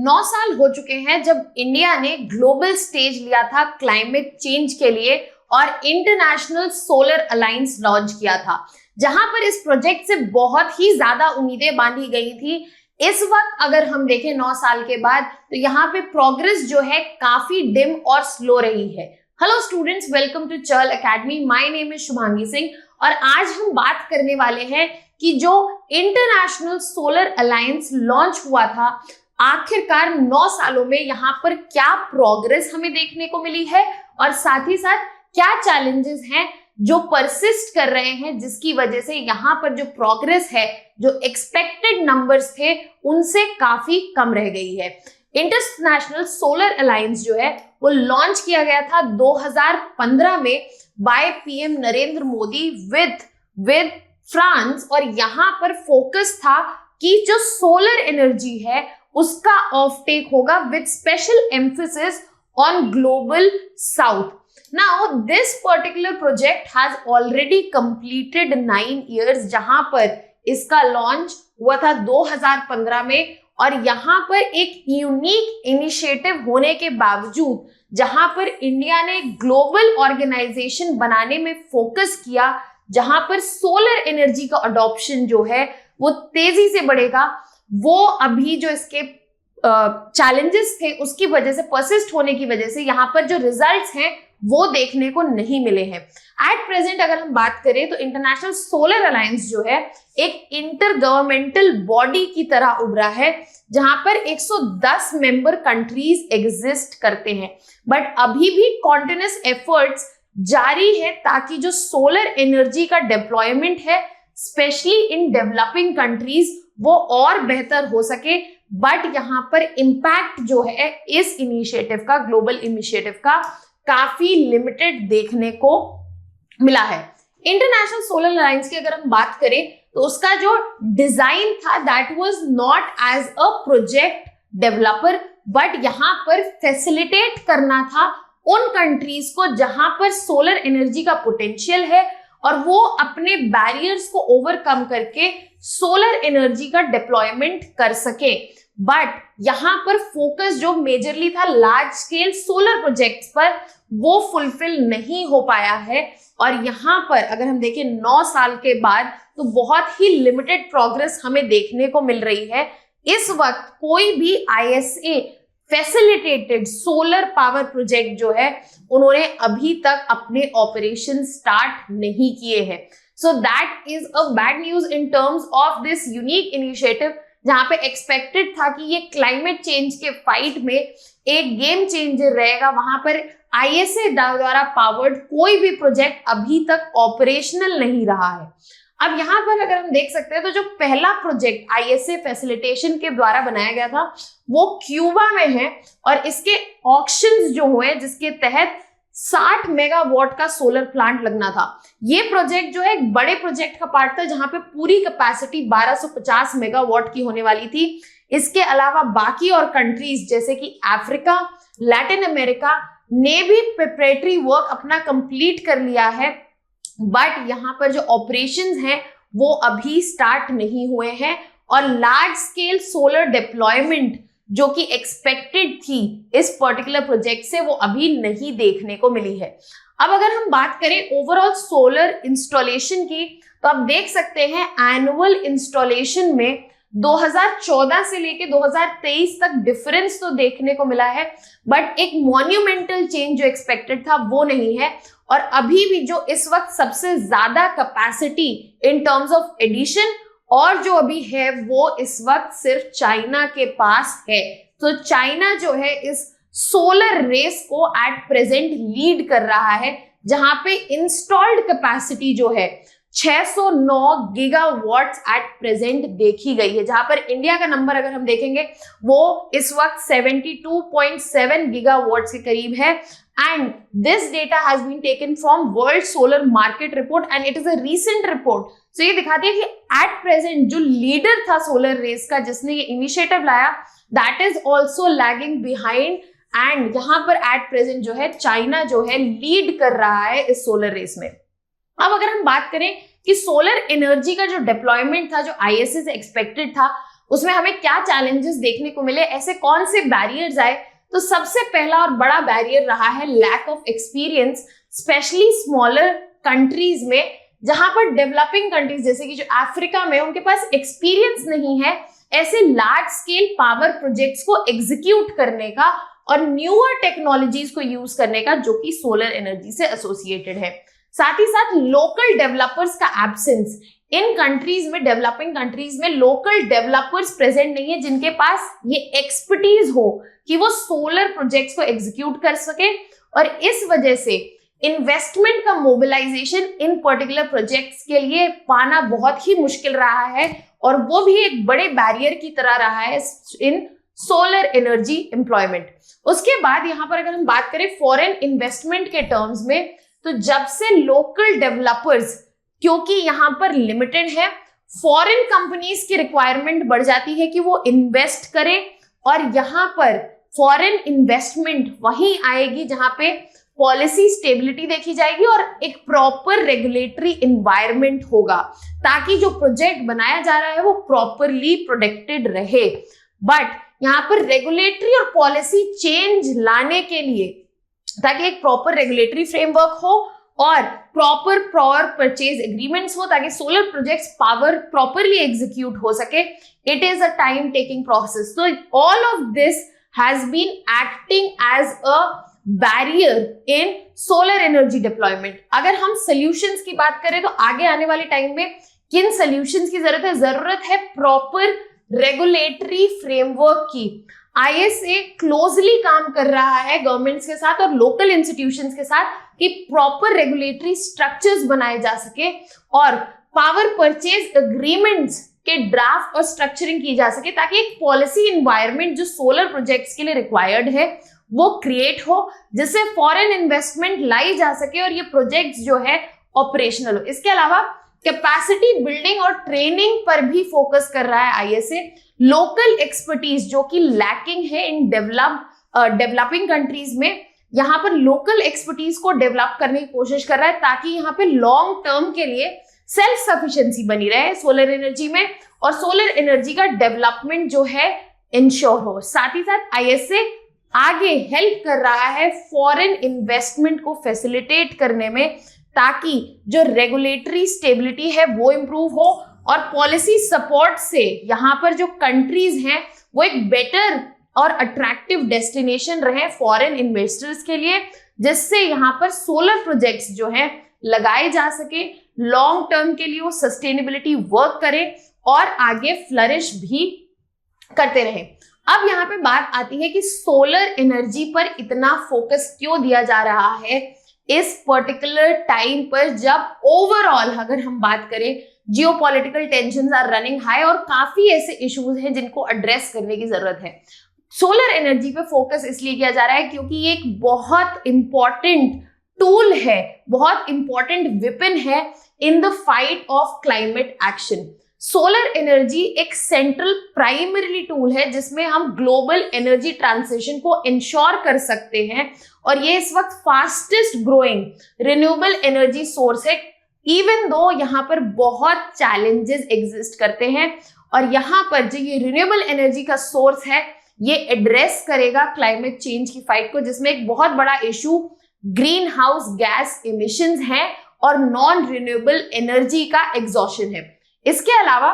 9 साल हो चुके हैं जब इंडिया ने ग्लोबल स्टेज लिया था क्लाइमेट चेंज के लिए और इंटरनेशनल सोलर अलायंस लॉन्च किया था, जहां पर इस प्रोजेक्ट से बहुत ही ज्यादा उम्मीदें बांधी गई थी। इस वक्त अगर हम देखें 9 साल के बाद, तो यहाँ पे प्रोग्रेस जो है काफी डिम और स्लो रही है। Hello students, welcome to Churl academy. My name is Shubhangi Singh और आज हम बात करने वाले हैं कि जो इंटरनेशनल सोलर अलायंस लॉन्च हुआ था, आखिरकार 9 सालों में यहाँ पर क्या प्रोग्रेस हमें देखने को मिली है और साथ ही साथ क्या चैलेंजेस हैं जो परसिस्ट कर रहे हैं, जिसकी वजह से यहाँ पर जो प्रोग्रेस है, जो एक्सपेक्टेड नंबर्स थे उनसे काफी कम रह गई है। इंटरनेशनल सोलर अलायंस जो है वो लॉन्च किया गया था 2015 में by PM Narendra Modi with France, और यहाँ पर फोकस था कि जो सोलर एनर्जी है उसका ऑफ टेक होगा with special emphasis on global south. Now this particular project has already completed 9 years, जहां पर इसका लॉन्च हुआ था 2015 में, और यहाँ पर एक यूनिक इनिशिएटिव होने के बावजूद जहां पर इंडिया ने ग्लोबल ऑर्गेनाइजेशन बनाने में फोकस किया, जहां पर सोलर एनर्जी का अडॉप्शन जो है वो तेजी से बढ़ेगा, वो अभी जो इसके चैलेंजेस थे उसकी वजह से, परसिस्ट होने की वजह से यहाँ पर जो रिजल्ट्स हैं वो देखने को नहीं मिले हैं। एट प्रेजेंट अगर हम बात करें तो इंटरनेशनल सोलर अलायंस जो है एक इंटर गवर्नमेंटल बॉडी की तरह उभरा है, जहां पर 110 मेंबर कंट्रीज एग्जिस्ट करते हैं। बट अभी भी कॉन्टिन्यूअस एफर्ट्स जारी है ताकि जो सोलर एनर्जी का डिप्लॉयमेंट है स्पेशली इन डेवलपिंग कंट्रीज वो और बेहतर हो सके। बट यहाँ पर इम्पैक्ट जो है इस इनिशिएटिव का, ग्लोबल इनिशिएटिव का, काफी लिमिटेड देखने को मिला है। इंटरनेशनल सोलर अलायंस की अगर हम बात करें तो उसका जो डिजाइन था that was not as a project developer, but यहाँ पर फैसिलिटेट करना था उन कंट्रीज को जहां पर सोलर एनर्जी का पोटेंशियल है और वो अपने बैरियर्स को ओवरकम करके सोलर एनर्जी का डिप्लॉयमेंट कर सके। बट यहाँ पर फोकस जो मेजरली था लार्ज स्केल सोलर प्रोजेक्ट्स पर, वो फुलफिल नहीं हो पाया है। और यहाँ पर अगर हम देखें 9 साल के बाद तो बहुत ही लिमिटेड प्रोग्रेस हमें देखने को मिल रही है। इस वक्त कोई भी ISA facilitated solar power project जो है उन्होंने अभी तक अपने ऑपरेशन स्टार्ट नहीं किए हैं। So that is a bad news in terms of this unique initiative, जहां पे एक्सपेक्टेड था कि ये क्लाइमेट चेंज के फाइट में एक गेम चेंजर रहेगा। वहां पर ISA द्वारा पावर्ड कोई भी प्रोजेक्ट अभी तक ऑपरेशनल नहीं रहा है। अब यहाँ पर अगर हम देख सकते हैं तो जो पहला प्रोजेक्ट ISA फैसिलिटेशन के द्वारा बनाया गया था वो क्यूबा में है, और इसके ऑक्शंस जो हुए जिसके तहत 60 मेगावाट का सोलर प्लांट लगना था। ये प्रोजेक्ट जो है एक बड़े प्रोजेक्ट का पार्ट था, जहां पे पूरी कैपेसिटी 1250 मेगावाट की होने वाली थी। इसके अलावा बाकी और कंट्रीज जैसे कि अफ्रीका, लैटिन अमेरिका ने भी प्रिपरेटरी वर्क अपना कंप्लीट कर लिया है, बट यहाँ पर जो ऑपरेशंस हैं वो अभी स्टार्ट नहीं हुए हैं, और लार्ज स्केल सोलर डिप्लॉयमेंट जो कि एक्सपेक्टेड थी इस पर्टिकुलर प्रोजेक्ट से वो अभी नहीं देखने को मिली है। अब अगर हम बात करें ओवरऑल सोलर इंस्टॉलेशन की, तो आप देख सकते हैं एनुअल इंस्टॉलेशन में 2014 से लेके 2023 तक डिफरेंस तो देखने को मिला है, बट एक मॉन्यूमेंटल चेंज जो एक्सपेक्टेड था वो नहीं है। और अभी भी जो इस वक्त सबसे ज्यादा capacity in terms of addition और जो अभी है वो इस वक्त सिर्फ चाइना के पास है। तो चाइना जो है इस सोलर रेस को एट प्रेजेंट लीड कर रहा है, जहां पे इंस्टॉल्ड कैपेसिटी जो है 609 गीगावाट्स एट प्रेजेंट देखी गई है, जहां पर इंडिया का नंबर अगर हम देखेंगे वो इस वक्त 72.7 गीगावाट्स के करीब है। And this data has been taken from world solar market report and it is a recent report. So ये दिखाती है कि एट प्रेजेंट जो लीडर था सोलर रेस का, जिसने ये इनिशिएटिव लाया, that is also lagging behind, and यहाँ पर एट प्रेजेंट जो है चाइना जो है लीड कर रहा है इस सोलर रेस में। अब अगर हम बात करें कि सोलर एनर्जी का जो डिप्लॉयमेंट था जो ISA से एक्सपेक्टेड था, उसमें हमें क्या चैलेंजेस देखने को मिले, ऐसे कौन से बैरियर्स आए, तो सबसे पहला और बड़ा बैरियर रहा है lack of experience, specially smaller countries में, जहां पर डेवलपिंग कंट्रीज जैसे कि जो अफ्रीका में, उनके पास एक्सपीरियंस नहीं है ऐसे लार्ज स्केल पावर प्रोजेक्ट्स को एग्जीक्यूट करने का और न्यूअर टेक्नोलॉजीज को यूज करने का, जो कि सोलर एनर्जी से एसोसिएटेड है। साथ ही साथ लोकल डेवलपर्स का एब्सेंस, इन कंट्रीज में, डेवलपिंग कंट्रीज में लोकल डेवलपर्स प्रेजेंट नहीं है जिनके पास ये एक्सपर्टीज हो कि वो सोलर प्रोजेक्ट्स को एग्जीक्यूट कर सके, और इस वजह से इन्वेस्टमेंट का मोबिलाइजेशन इन पर्टिकुलर प्रोजेक्ट्स के लिए पाना बहुत ही मुश्किल रहा है, और वो भी एक बड़े बैरियर की तरह रहा है इन सोलर एनर्जी एम्प्लॉयमेंट। उसके बाद यहाँ पर अगर हम बात करें फॉरेन इन्वेस्टमेंट के टर्म्स में, तो जब से लोकल डेवलपर्स, क्योंकि यहाँ पर लिमिटेड है, फॉरेन कंपनीज की रिक्वायरमेंट बढ़ जाती है कि वो इन्वेस्ट करें, और यहाँ पर फॉरेन इन्वेस्टमेंट वहीं आएगी जहां पे पॉलिसी स्टेबिलिटी देखी जाएगी और एक प्रॉपर रेगुलेटरी एनवायरनमेंट होगा, ताकि जो प्रोजेक्ट बनाया जा रहा है वो प्रॉपरली प्रोटेक्टेड रहे। बट यहाँ पर रेगुलेटरी और पॉलिसी चेंज लाने के लिए, ताकि एक प्रॉपर रेगुलेटरी फ्रेमवर्क हो और प्रॉपर पावर परचेज एग्रीमेंट्स हो, ताकि solar projects power properly execute हो सके, it is a time taking process. So all of this has been acting as a barrier in solar energy deployment. अगर हम solutions की बात करें तो आगे आने वाले टाइम में किन सॉल्यूशंस की जरूरत है प्रॉपर रेगुलेटरी फ्रेमवर्क की। ISA क्लोजली काम कर रहा है गवर्नमेंट्स के साथ और लोकल इंस्टीट्यूशंस के साथ कि प्रॉपर रेगुलेटरी स्ट्रक्चर्स बनाए जा सके और पावर परचेज एग्रीमेंट्स के ड्राफ्ट और स्ट्रक्चरिंग की जा सके, ताकि एक पॉलिसी एनवायरनमेंट जो सोलर प्रोजेक्ट्स के लिए रिक्वायर्ड है वो क्रिएट हो, जिससे फॉरेन इन्वेस्टमेंट लाई जा सके और ये प्रोजेक्ट्स जो है ऑपरेशनल हो। इसके अलावा कैपेसिटी बिल्डिंग और ट्रेनिंग पर भी फोकस कर रहा है ISA। लोकल एक्सपर्टीज जो कि लैकिंग है इन डेवलपिंग कंट्रीज में, यहाँ पर लोकल एक्सपर्टीज को डेवलप करने की कोशिश कर रहा है, ताकि यहाँ पे लॉन्ग टर्म के लिए सेल्फ सफिशिएंसी बनी रहे सोलर एनर्जी में और सोलर एनर्जी का डेवलपमेंट जो है इंश्योर हो। साथ ही साथ ISA आगे हेल्प कर रहा है फॉरेन इन्वेस्टमेंट को फैसिलिटेट करने में, ताकि जो रेगुलेटरी स्टेबिलिटी है वो इंप्रूव हो और पॉलिसी सपोर्ट से यहाँ पर जो कंट्रीज हैं वो एक बेटर और अट्रैक्टिव डेस्टिनेशन रहे फॉरेन इन्वेस्टर्स के लिए, जिससे यहाँ पर सोलर प्रोजेक्ट्स जो है लगाए जा सके, लॉन्ग टर्म के लिए वो सस्टेनेबिलिटी वर्क करे और आगे फ्लरिश भी करते रहे। अब यहाँ पे बात आती है कि सोलर एनर्जी पर इतना फोकस क्यों दिया जा रहा है इस पर्टिकुलर टाइम पर, जब ओवरऑल अगर हम बात करें geopolitical tensions are running high और काफी ऐसे इश्यूज हैं जिनको एड्रेस करने की जरूरत है। सोलर एनर्जी पे फोकस इसलिए किया जा रहा है क्योंकि ये एक बहुत इंपॉर्टेंट टूल है, बहुत इंपॉर्टेंट वेपन है in the fight of climate action. Solar energy एक सेंट्रल प्राइमरी टूल है जिसमें हम ग्लोबल एनर्जी ट्रांजिशन को इंश्योर कर सकते हैं, और ये इस वक्त fastest growing renewable energy source है, इवन दो यहाँ पर बहुत चैलेंजेस एग्जिस्ट करते हैं। और यहाँ पर जो ये रिन्यूएबल एनर्जी का सोर्स है ये एड्रेस करेगा क्लाइमेट चेंज की फाइट को, जिसमें एक बहुत बड़ा issue green house gas emissions है और नॉन रिन्यूएबल एनर्जी का एग्जॉशन है। इसके अलावा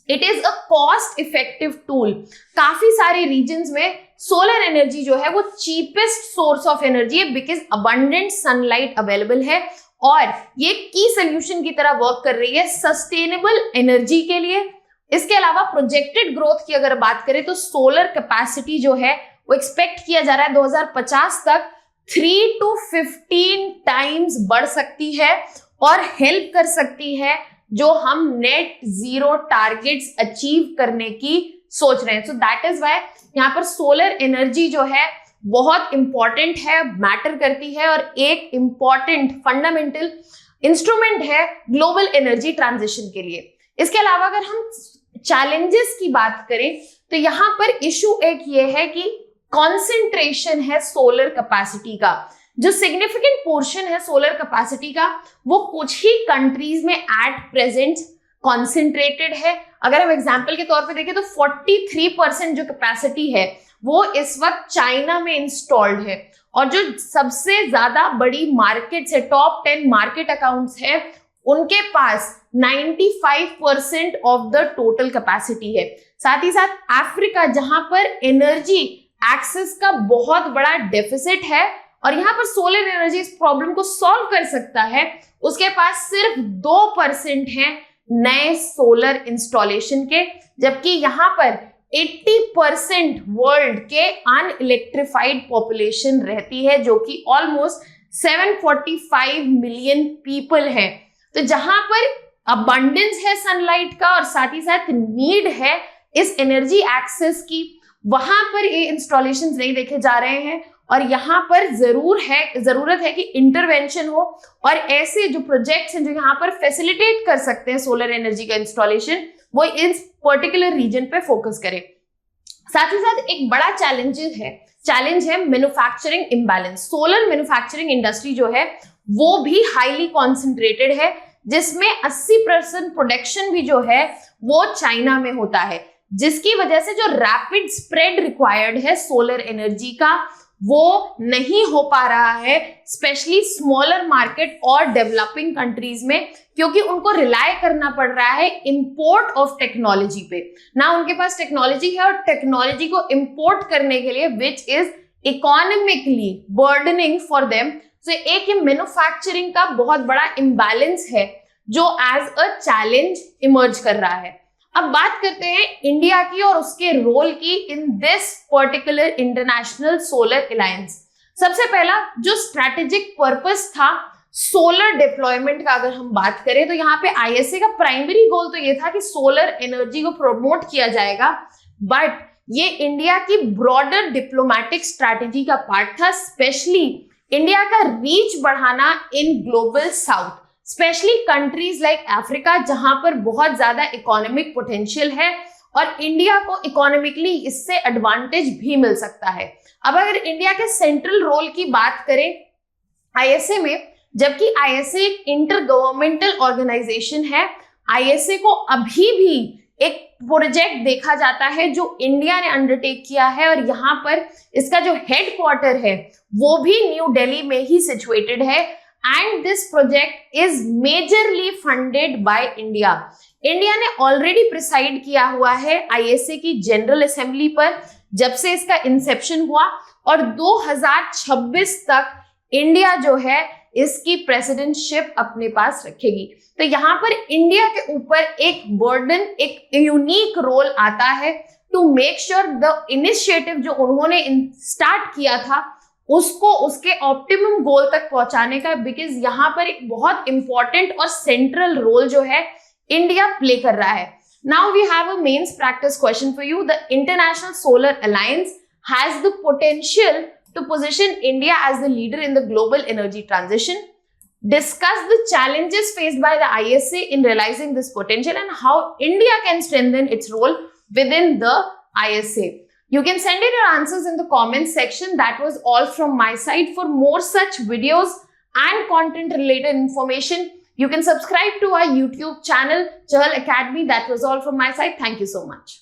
it is a cost effective tool. काफी सारे रीजन्स में सोलर एनर्जी जो है वो चीपेस्ट सोर्स ऑफ एनर्जी है, बिकॉज अबंडेंट सनलाइट अवेलेबल है और ये की सोल्यूशन की तरह वर्क कर रही है सस्टेनेबल एनर्जी के लिए। इसके अलावा प्रोजेक्टेड ग्रोथ की अगर बात करें तो सोलर कैपेसिटी जो है वो एक्सपेक्ट किया जा रहा है 2050 तक 3 to 15 टाइम्स बढ़ सकती है और हेल्प कर सकती है जो हम नेट जीरो टारगेट्स अचीव करने की सोच रहे हैं। सो दैट इज व्हाई यहाँ पर सोलर एनर्जी जो है बहुत इंपॉर्टेंट है, मैटर करती है और एक इंपॉर्टेंट फंडामेंटल इंस्ट्रूमेंट है ग्लोबल एनर्जी ट्रांजिशन के लिए। इसके अलावा अगर हम चैलेंजेस की बात करें तो यहाँ पर इशू एक ये है कि कॉन्सेंट्रेशन है सोलर कैपेसिटी का, जो सिग्निफिकेंट पोर्शन है सोलर कैपेसिटी का वो कुछ ही कंट्रीज में एट प्रेजेंट कॉन्सेंट्रेटेड है। अगर हम एग्जाम्पल के तौर पे देखें तो 43% जो कैपेसिटी है वो इस वक्त चाइना में इंस्टॉल्ड है, और जो सबसे ज्यादा बड़ी मार्केट्स है, टॉप 10 मार्केट अकाउंट्स है, उनके पास 95% ऑफ द टोटल कैपेसिटी है। साथ ही साथ अफ्रीका, जहां पर एनर्जी एक्सेस का बहुत बड़ा डेफिसिट है और यहाँ पर सोलर एनर्जी इस प्रॉब्लम को सॉल्व कर सकता है, उसके पास सिर्फ 2% है नए सोलर इंस्टॉलेशन के, जबकि यहाँ पर 80% वर्ल्ड के अनइलेक्ट्रिफाइड पॉपुलेशन रहती है, जो कि ऑलमोस्ट 745 मिलियन पीपल है। तो जहां पर अबंडेंस है सनलाइट का और साथ ही साथ नीड है इस एनर्जी एक्सेस की, वहां पर ये इंस्टॉलेशंस नहीं देखे जा रहे हैं। और यहाँ पर जरूरत है कि इंटरवेंशन हो और ऐसे जो प्रोजेक्ट्स हैं जो यहाँ पर फैसिलिटेट कर सकते हैं सोलर एनर्जी का इंस्टॉलेशन, वो इस पर्टिकुलर रीजन पे फोकस करें। साथ ही साथ एक बड़ा चैलेंज है manufacturing imbalance. Solar manufacturing industry जो है वो भी हाईली कॉन्सेंट्रेटेड है, जिसमें 80% प्रोडक्शन भी जो है वो चाइना में होता है, जिसकी वजह से जो रैपिड स्प्रेड रिक्वायर्ड है सोलर एनर्जी का वो नहीं हो पा रहा है, स्पेशली स्मॉलर मार्केट और डेवलपिंग कंट्रीज में, क्योंकि उनको रिलाय करना पड़ रहा है इंपोर्ट ऑफ टेक्नोलॉजी पे। ना उनके पास टेक्नोलॉजी है और टेक्नोलॉजी को इंपोर्ट करने के लिए which is economically burdening for them. तो एक मैन्युफैक्चरिंग का बहुत बड़ा इम्बैलेंस है जो एज अ चैलेंज इमर्ज कर रहा है। अब बात करते हैं इंडिया की और उसके रोल की in this particular international Solar alliance. सबसे पहला जो स्ट्रैटेजिक पर्पस था सोलर डिप्लॉयमेंट का, अगर हम बात करें तो यहाँ पे आईएसए का प्राइमरी गोल तो ये था कि सोलर एनर्जी को प्रमोट किया जाएगा, बट ये इंडिया की ब्रॉडर डिप्लोमेटिक स्ट्रैटेजी का पार्ट था, स्पेशली इंडिया का रीच बढ़ाना in global south, specially countries like Africa, जहां पर बहुत ज्यादा इकोनॉमिक पोटेंशियल है और इंडिया को इकोनॉमिकली इससे एडवांटेज भी मिल सकता है। अब अगर इंडिया के सेंट्रल रोल की बात करें आईएसए में, जबकि आईएसए एक इंटर गवर्नमेंटल ऑर्गेनाइजेशन है, आईएसए को अभी भी एक प्रोजेक्ट देखा जाता है जो इंडिया ने अंडरटेक किया है, और यहाँ पर इसका जो हेडक्वार्टर है वो भी न्यू दिल्ली में ही सिचुएटेड है, and this project is majorly funded by India. India ने ऑलरेडी प्रिसाइड किया हुआ है आईएसए की जनरल असेंबली पर जब से इसका इंसेप्शन हुआ, और 2026 तक इंडिया जो है इसकी प्रेसिडेंटशिप अपने पास रखेगी। तो यहाँ पर इंडिया के ऊपर एक बर्डन, एक यूनिक रोल आता है to make sure the initiative जो उन्होंने स्टार्ट किया था उसको उसके ऑप्टिमम गोल तक पहुंचाने का, बिकॉज यहाँ पर एक बहुत इंपॉर्टेंट और सेंट्रल रोल जो है इंडिया प्ले कर रहा है। Now we have a mains practice question for you. The International Solar Alliance has the potential to position India as the leader in the global energy transition. Discuss the challenges faced by the ISA in realizing this potential and how India can strengthen its role within the ISA. You can send in your answers in the comments section. That was all from my side. For more such videos and content related information, you can subscribe to our YouTube channel, Chahal Academy. That was all from my side. Thank you so much.